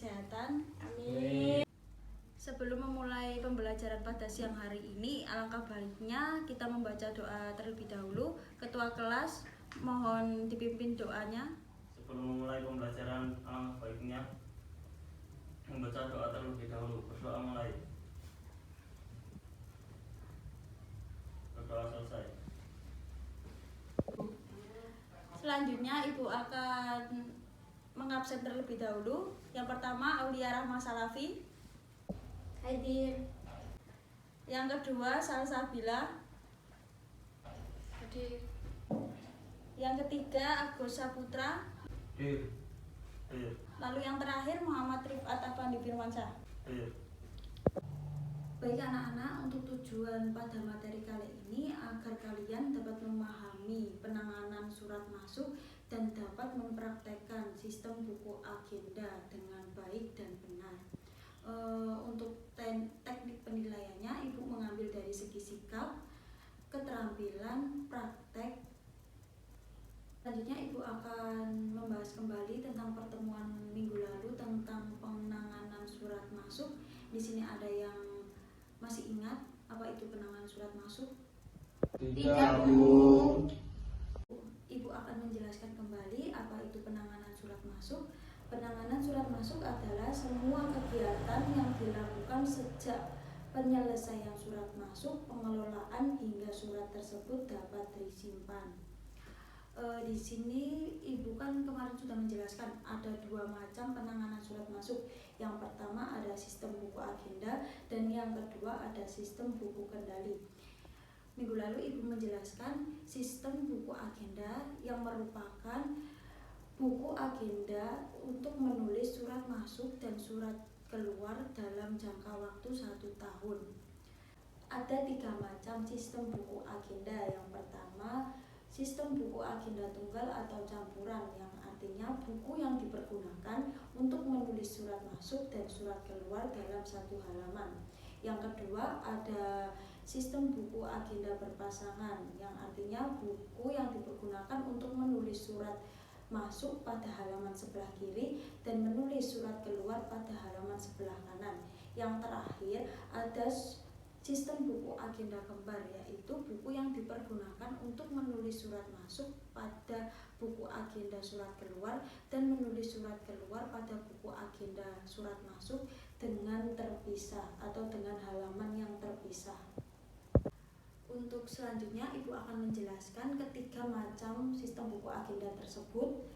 kesehatan. Amin. Sebelum memulai pembelajaran pada siang hari ini, alangkah baiknya kita membaca doa terlebih dahulu. Ketua kelas, mohon dipimpin doanya. Sebelum memulai pembelajaran, alangkah baiknya membaca doa terlebih dahulu. Berdoa mulai. Berdoa selesai. Selanjutnya Ibu akan mengabsen terlebih dahulu. Yang pertama Aulia Rahma Salafi. Hadir. Yang kedua Salsabila. Hadir. Yang ketiga Agus Saputra. Hadir. Lalu yang terakhir Muhammad Rifat Afandi Firmansyah. Hadir. Baik anak-anak, untuk tujuan pada materi kali ini agar kalian dapat memahami penanganan surat masuk dan dapat mempraktekkan sistem buku agenda dengan baik dan benar. Untuk teknik penilaiannya, Ibu mengambil dari segi sikap, keterampilan, praktek. Selanjutnya Ibu akan membahas kembali tentang pertemuan minggu lalu tentang penanganan surat masuk. Di sini ada yang masih ingat apa itu penanganan surat masuk? Tidak, Bu. Ibu akan menjelaskan kembali apa itu penanganan surat masuk. Penanganan surat masuk adalah semua kegiatan yang dilakukan sejak penyelesaian surat masuk, pengelolaan hingga surat tersebut dapat disimpan. Di sini Ibu kan kemarin sudah menjelaskan ada dua macam penanganan surat masuk. Yang pertama ada sistem buku agenda dan yang kedua ada sistem buku kendali. Minggu lalu Ibu menjelaskan sistem buku agenda yang merupakan buku agenda untuk menulis surat masuk dan surat keluar dalam jangka waktu 1 tahun. Ada 3 macam sistem buku agenda. Yang pertama, sistem buku agenda tunggal atau campuran, yang artinya buku yang dipergunakan untuk menulis surat masuk dan surat keluar dalam 1 halaman. Yang kedua, ada sistem buku agenda berpasangan, yang artinya buku yang dipergunakan untuk menulis surat masuk pada halaman sebelah kiri dan menulis surat keluar pada halaman sebelah kanan. Yang terakhir, ada sistem buku agenda kembar, yaitu buku yang dipergunakan untuk menulis surat masuk pada buku agenda surat keluar dan menulis surat keluar pada buku agenda surat masuk dengan terpisah atau dengan halaman yang terpisah. Untuk selanjutnya Ibu akan menjelaskan ketiga macam sistem buku agenda tersebut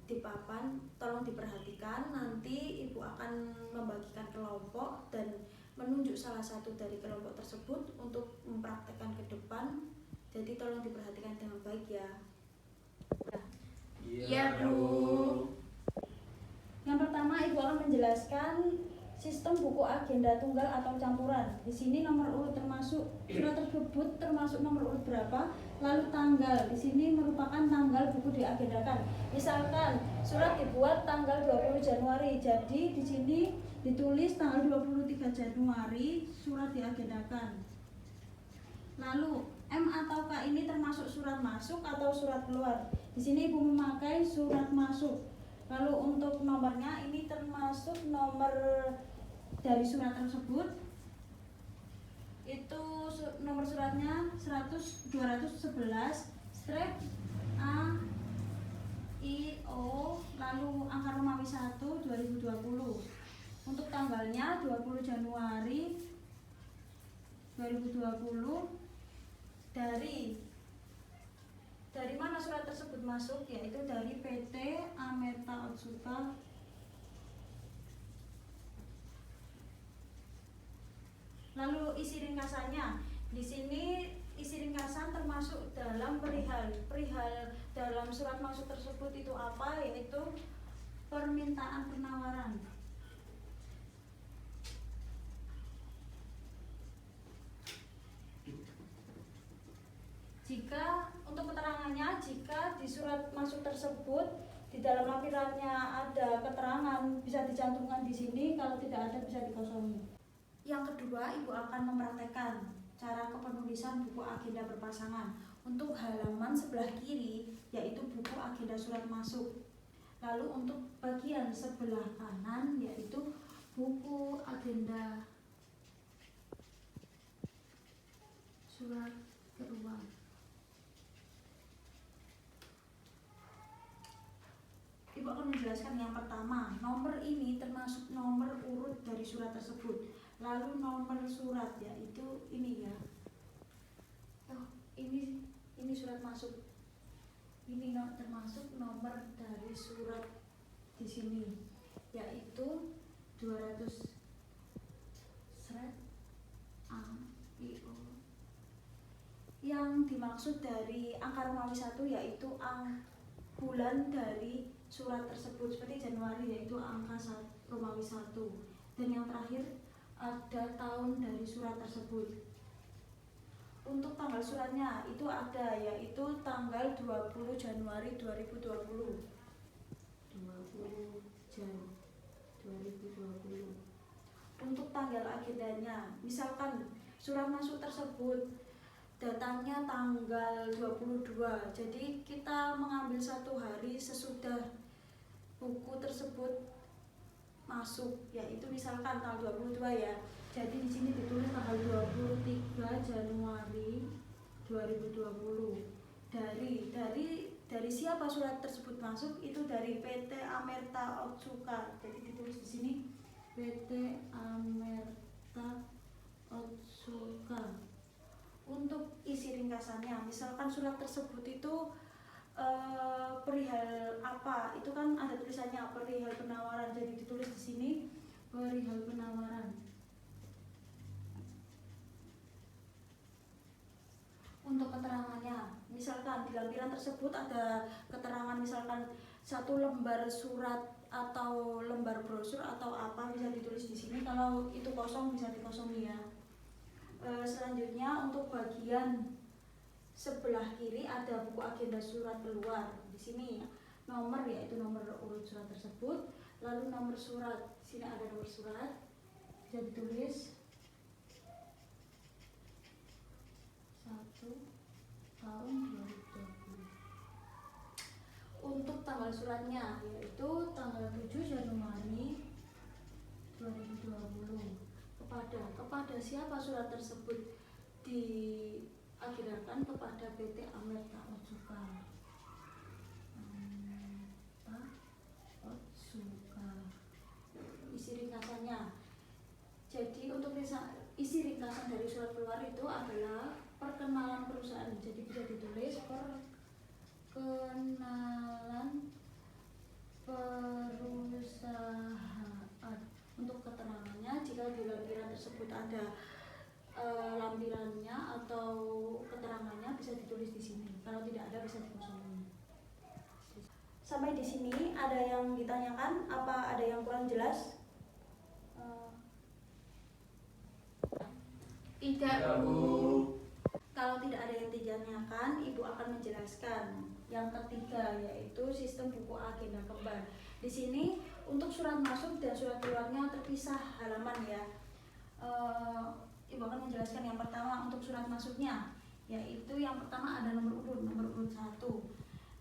di papan. Tolong diperhatikan, nanti Ibu akan membagikan kelompok dan menunjuk salah satu dari kelompok tersebut untuk mempraktekkan ke depan. Jadi tolong diperhatikan dengan baik ya. Iya, Bu. Yang pertama Ibu akan menjelaskan sistem buku agenda tunggal atau campuran. Di sini nomor urut termasuk surat tersebut termasuk nomor urut berapa, lalu tanggal. Di sini merupakan tanggal buku diagendakan. Misalkan surat dibuat tanggal 20 Januari, jadi di sini ditulis tanggal 23 Januari surat diagendakan. Lalu M atau K ini termasuk surat masuk atau surat keluar. Di sini Ibu memakai surat masuk. Lalu untuk nomornya ini termasuk nomor dari surat tersebut. Itu nomor suratnya 211 strip A I O, lalu angka Romawi 1 2020. Untuk tanggalnya 20 Januari 2020. Dari mana surat tersebut masuk, yaitu dari PT Amerta Otsuka. Lalu isi ringkasannya, di sini isi ringkasan termasuk dalam perihal dalam surat masuk tersebut itu apa, yaitu permintaan penawaran. Jika untuk keterangannya, jika di surat masuk tersebut di dalam lampirannya ada keterangan, bisa dicantumkan di sini. Kalau tidak ada, bisa dikosongi. Yang kedua, Ibu akan mempraktekkan cara kepenulisan buku agenda berpasangan. Untuk halaman sebelah kiri, yaitu buku agenda surat masuk. Lalu untuk bagian sebelah kanan yaitu buku, agenda, surat keluar. Ibu akan menjelaskan yang pertama, nomor ini termasuk nomor urut dari surat tersebut. Lalu nomor surat yaitu ini ya. Oh, ini surat masuk. Ini termasuk nomor dari surat di sini yaitu 200 surat A I O. Yang dimaksud dari angka Romawi 1 yaitu bulan dari surat tersebut, seperti Januari yaitu angka Romawi 1, dan yang terakhir ada tahun dari surat tersebut. Untuk tanggal suratnya itu ada yaitu tanggal 20 Januari 2020. 20 Jan 2020. Untuk tanggal agendanya, misalkan surat masuk tersebut datangnya tanggal 22, jadi kita mengambil 1 hari sesudah buku tersebut masuk, yaitu misalkan tanggal 22 ya. Jadi di sini ditulis tanggal 23 Januari 2020. Dari siapa surat tersebut masuk? Itu dari PT Amerta Otsuka. Jadi ditulis di sini PT Amerta Otsuka. Untuk isi ringkasannya, misalkan surat tersebut itu perihal apa, itu kan ada tulisannya perihal penawaran, jadi ditulis di sini perihal penawaran. Untuk keterangannya, misalkan di lampiran tersebut ada keterangan, misalkan 1 lembar surat atau lembar brosur atau apa, bisa ditulis di sini. Kalau itu kosong bisa dikosongi ya. Selanjutnya untuk bagian sebelah kiri ada buku agenda surat keluar. Di sini nomor yaitu nomor urut surat tersebut, lalu nomor surat. Di sini ada nomor surat, bisa ditulis 1 tahun 2020. Untuk tanggal suratnya yaitu tanggal 7 Januari 2020. Kepada siapa surat tersebut diagendakan? Kepada PT Amerta Otsuka. Isi ringkasannya. Jadi untuk isi ringkasan dari surat keluar itu adalah perkenalan perusahaan. Jadi bisa ditulis perkenalan perusahaan. Untuk keterangannya, jika di lampiran tersebut ada lampirannya atau keterangannya bisa ditulis di sini. Kalau tidak ada bisa dikosongin. Sampai di sini ada yang ditanyakan? Apa ada yang kurang jelas? Tidak, Bu. Kalau tidak ada yang ditanyakan, Ibu akan menjelaskan yang ketiga yaitu sistem buku agenda kembar. Di sini untuk surat masuk dan surat keluarnya terpisah halaman ya. Ibu akan menjelaskan yang pertama untuk surat masuknya, yaitu yang pertama ada nomor urut 1,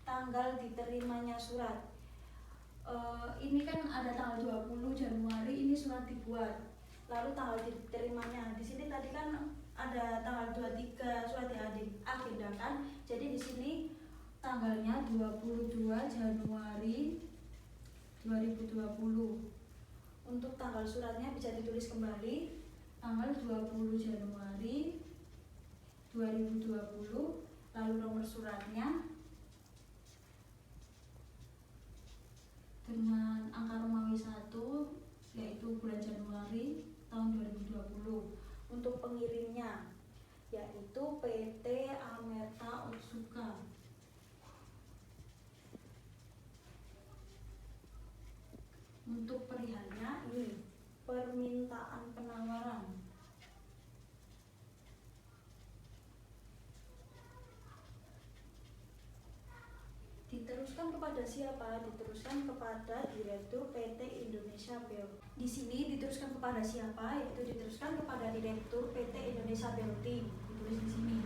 tanggal diterimanya surat. Ini kan ada tanggal 20 Januari ini surat dibuat, lalu tanggal diterimanya di sini tadi kan ada tanggal 23 surat diagendakan, jadi di sini tanggalnya 22 Januari 2020. Untuk tanggal suratnya bisa ditulis kembali tanggal 20 Januari 2020, lalu nomor suratnya dengan angka Romawi 1 yaitu bulan Januari tahun 2020. Untuk pengirimnya yaitu PT Amerta Otsuka. Untuk perihalnya ini permintaan penawaran. Diteruskan kepada siapa? Diteruskan kepada Direktur PT Indonesia BEL. Di sini diteruskan kepada siapa? Yaitu diteruskan kepada Direktur PT Indonesia BELTI. Ditulis di sini.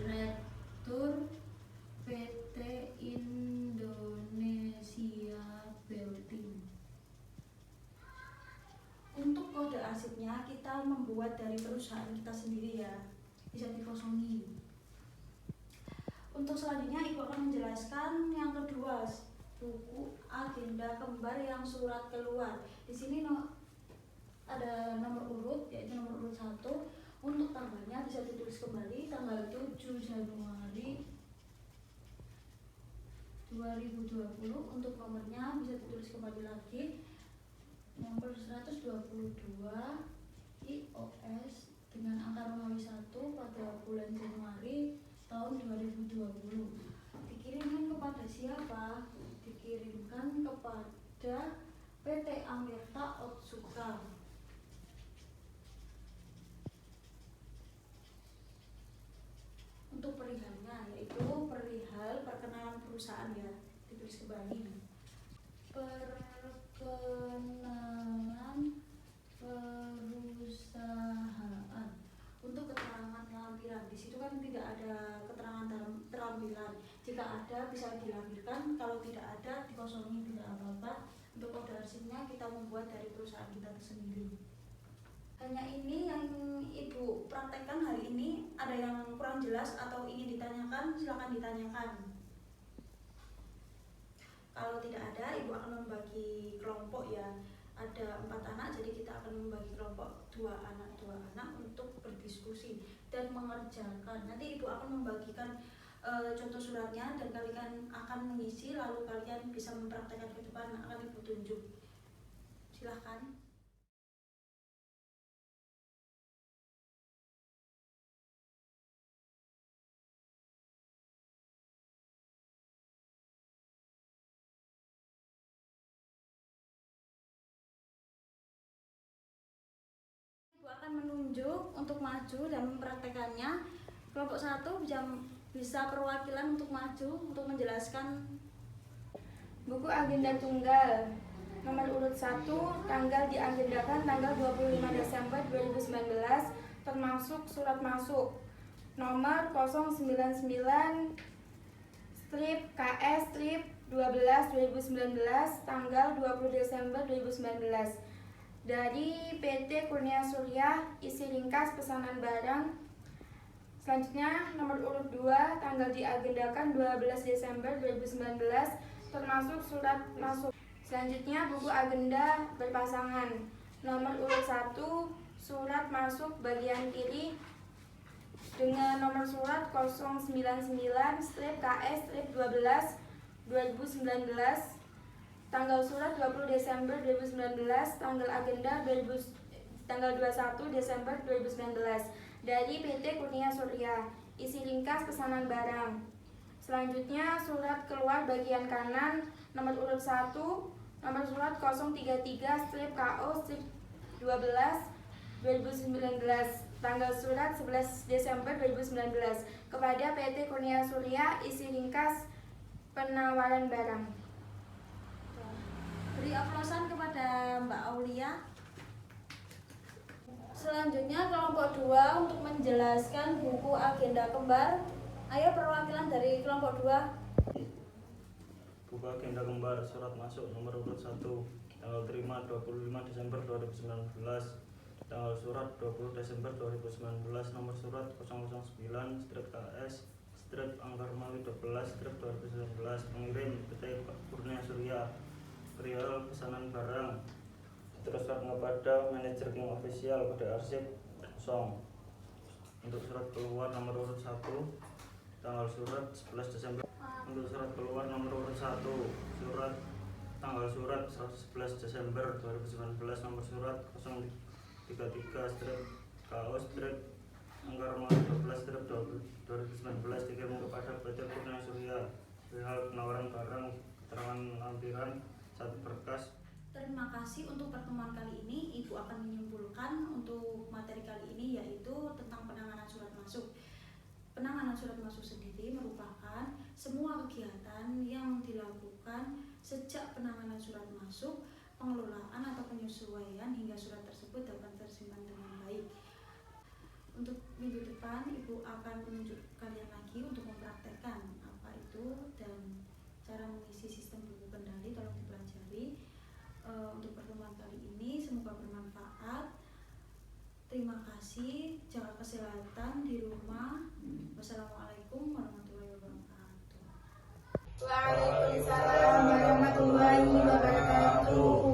Direktur PT Indonesia membuat dari perusahaan kita sendiri ya, bisa dikosongi. Untuk selanjutnya Ibu akan menjelaskan yang kedua, buku agenda kembar yang surat keluar. Di sini ada nomor urut, yaitu nomor urut 1. Untuk tanggalnya bisa ditulis kembali, tanggal 7 Januari 2020. Untuk nomornya bisa ditulis kembali lagi, nomor 122 IOS dengan angka Romawi 1 pada bulan Januari tahun 2020. Dikirimkan kepada siapa? Dikirimkan kepada PT Amirta Otsuka. Untuk perihalnya yaitu perihal perkenalan perusahaan ya, ditulis kembali. Perkenalan perusahaan. Untuk keterangan lampiran, di situ kan tidak ada keterangan terampilan. Jika ada bisa dilampirkan, kalau tidak ada dikosongi, tidak apa-apa. Untuk kode arsipnya kita membuat dari perusahaan kita sendiri. Hanya ini yang Ibu praktekkan hari ini. Ada yang kurang jelas atau ingin ditanyakan, silakan ditanyakan. Kalau tidak ada, Ibu akan membagi kelompok ya. Ada 4 anak, jadi kita akan membagi kelompok 2 anak untuk berdiskusi dan mengerjakan. Nanti Ibu akan membagikan contoh suratnya dan kalian akan mengisi, lalu kalian bisa mempraktekkan ke depan, akan Ibu tunjuk. Silahkan. Ibu akan menunjuk untuk maju dan mempraktekannya. Kelompok 1 bisa perwakilan untuk maju untuk menjelaskan. Buku agenda tunggal nomor urut 1, tanggal diagendakan tanggal 25 Desember 2019, termasuk surat masuk nomor 099 KS 12 2019 tanggal 20 Desember 2019 dari PT Kurnia Surya, isi ringkas pesanan barang. Selanjutnya nomor urut 2, tanggal diagendakan 12 Desember 2019, termasuk surat masuk. Selanjutnya buku agenda berpasangan nomor urut 1, surat masuk bagian kiri dengan nomor surat 099/KS/12 2019, tanggal surat 20 Desember 2019, tanggal agenda tanggal 21 Desember 2019 dari PT Kurnia Surya, isi ringkas pesanan barang. Selanjutnya surat keluar bagian kanan nomor urut 1, nomor surat 033/KO/12 2019, tanggal surat 11 Desember 2019 kepada PT Kurnia Surya, isi ringkas penawaran barang. Beri aplausan kepada Mbak Aulia. Selanjutnya kelompok 2 untuk menjelaskan buku agenda kembar. Ayo perwakilan dari kelompok 2. Buku agenda kembar surat masuk nomor urut 1, tanggal terima 25 Desember 2019, tanggal surat 20 Desember 2019, nomor surat 009/KS/angka Romawi 12/2019, pengirim PT Kurnia Surya, perihal pesanan barang. Teruskan kepada manajer King Official, kode arsip 0. Untuk surat keluar nomor urut 1, tanggal surat 11 Desember. Untuk surat keluar nomor urut 1, tanggal surat 11 Desember 2019, nomor surat 033/KO/angka Romawi 12/2019, dikirim kepada PT Kurnia Surya, perihal penawaran barang, keterangan lampiran 1 berkas. Terima kasih untuk pertemuan kali ini. Ibu akan menyimpulkan untuk materi kali ini, yaitu tentang penanganan surat masuk. Penanganan surat masuk sendiri merupakan semua kegiatan yang dilakukan sejak penanganan surat masuk, pengelolaan atau penyesuaian hingga surat tersebut dapat tersimpan dengan baik. Untuk minggu depan Ibu akan menunjuk kalian lagi untuk mempraktekkan apa itu dan cara mengisi sistem buku kendali, tolong dipelajari. Untuk pertemuan kali ini semoga bermanfaat. Terima terima kasih. Jaga kesehatan di rumah. Wassalamualaikum warahmatullahi wabarakatuh. Waalaikumsalam warahmatullahi wabarakatuh.